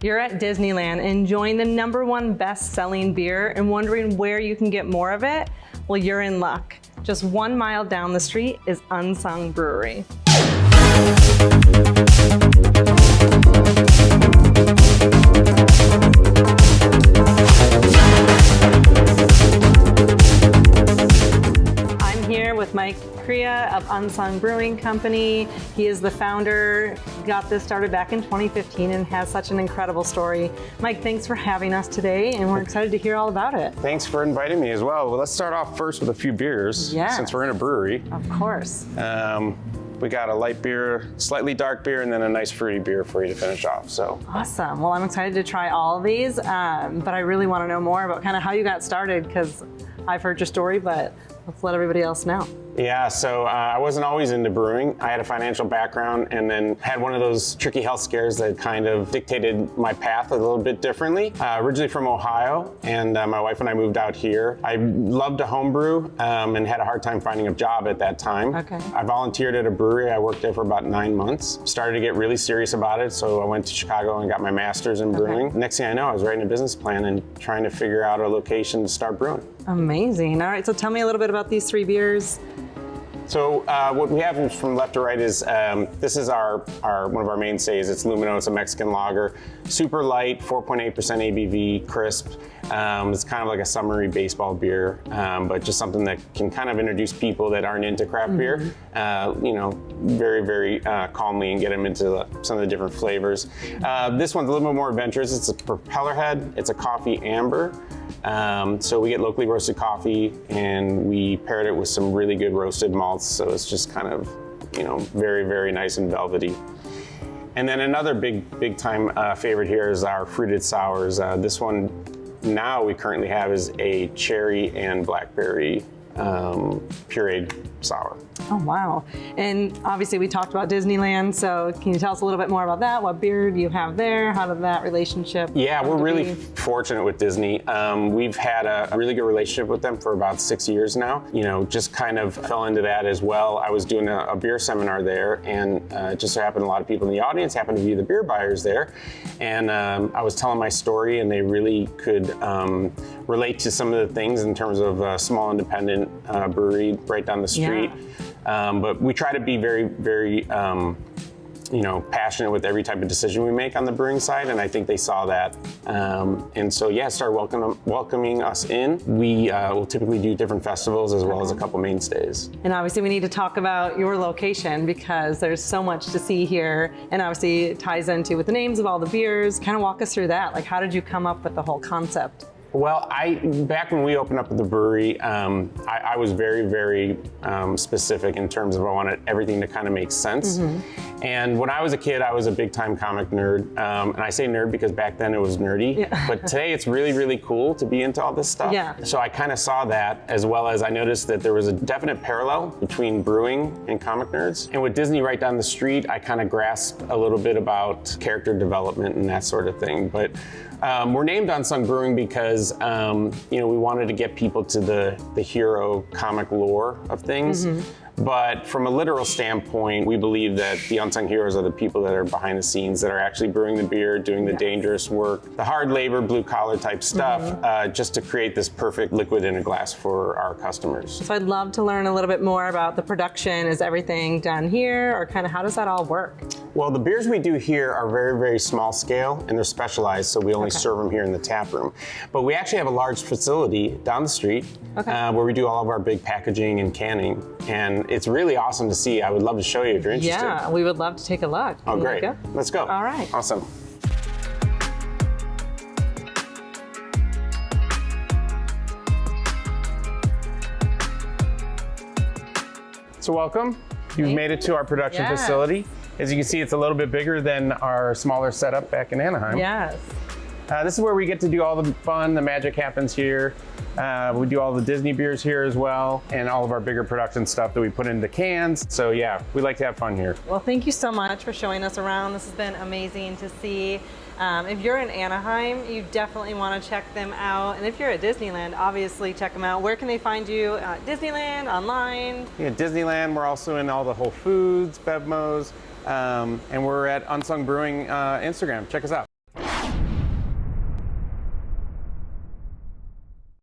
You're at Disneyland enjoying the #1 best-selling beer and wondering where you can get more of it? Well, you're in luck. Just 1 mile down the street is Unsung Brewery. I'm here with Mike Crea of Unsung Brewing Company. He is the founder, got this started back in 2015 and has such an incredible story. Mike, thanks for having us today, and we're excited to hear all about it. Thanks for inviting me as well. Well, let's start off first with a few beers, since we're in a brewery. Of course. We got a light beer, slightly dark beer, and then a nice fruity beer for you to finish off. So awesome. Well, I'm excited to try all of these, but I really want to know more about kind of how you got started, because I've heard your story, but let's let everybody else know. Yeah, so I wasn't always into brewing. I had a financial background and then had one of those tricky health scares that kind of dictated my path a little bit differently. Originally from Ohio, and my wife and I moved out here. I loved to homebrew and had a hard time finding a job at that time. Okay. I volunteered at a brewery. I worked there for about 9 months. Started to get really serious about it, so I went to Chicago and got my master's in brewing. Next thing I know, I was writing a business plan and trying to figure out a location to start brewing. Amazing. All right, so tell me a little bit about these 3 beers. So what we have from left to right is, this is our one of our mainstays. It's Lumino, it's a Mexican lager. Super light, 4.8% ABV, crisp. It's kind of like a summery baseball beer, but just something that can kind of introduce people that aren't into craft beer, you know, very, very calmly and get them into some of the different flavors. This one's a little bit more adventurous. It's a propeller head. It's a coffee amber. So we get locally roasted coffee and we paired it with some really good roasted malts. So it's just kind of, you know, very, very nice and velvety. And then another big time favorite here is our fruited sours. This one now we currently have is a cherry and blackberry pureed sour. Oh, wow. And obviously we talked about Disneyland, so can you tell us a little bit more about that? What beer do you have there? How did that relationship Yeah, we're really fortunate with Disney. We've had a really good relationship with them for about 6 years now. You know, just kind of fell into that as well. I was doing a beer seminar there, and it just so happened a lot of people in the audience happened to be the beer buyers there. And I was telling my story, and they really could relate to some of the things in terms of a small independent brewery right down the street. But we try to be very, very, you know, passionate with every type of decision we make on the brewing side, and I think they saw that. And so, yeah, started welcoming us in. We will typically do different festivals as well as a couple mainstays. And obviously we need to talk about your location, because there's so much to see here, and obviously it ties into with the names of all the beers. Kind of walk us through that. Like, how did you come up with the whole concept? Well, back when we opened up the brewery, I was very, very specific in terms of I wanted everything to kind of make sense. And when I was a kid, I was a big time comic nerd. And I say nerd because back then it was nerdy. But today it's really, really cool to be into all this stuff. So I kind of saw that, as well as I noticed that there was a definite parallel between brewing and comic nerds. And with Disney right down the street, I kind of grasped a little bit about character development and that sort of thing. But we're named Unsung Brewing because you know, we wanted to get people to the hero comic lore of things. But from a literal standpoint, we believe that the unsung heroes are the people that are behind the scenes, that are actually brewing the beer, doing the dangerous work, the hard labor, blue collar type stuff, just to create this perfect liquid in a glass for our customers. So I'd love to learn a little bit more about the production. Is everything done here, or kind of how does that all work? Well, the beers we do here are very, very small scale, and they're specialized, so we only serve them here in the tap room. But we actually have a large facility down the street where we do all of our big packaging and canning, and it's really awesome to see. I would love to show you if you're interested. Yeah, we would love to take a look. Oh, great. Let's go. All right. Awesome. So welcome. You've made it to our production facility. As you can see, it's a little bit bigger than our smaller setup back in Anaheim. Yes. This is where we get to do all the fun, the magic happens here. We do all the Disney beers here as well, and all of our bigger production stuff that we put into cans. So yeah, we like to have fun here. Well, thank you so much for showing us around. This has been amazing to see. If you're in Anaheim, you definitely want to check them out. And if you're at Disneyland, obviously check them out. Where can they find you? Disneyland, online? Yeah, Disneyland. We're also in all the Whole Foods, Bevmos, and we're at Unsung Brewing Instagram. Check us out.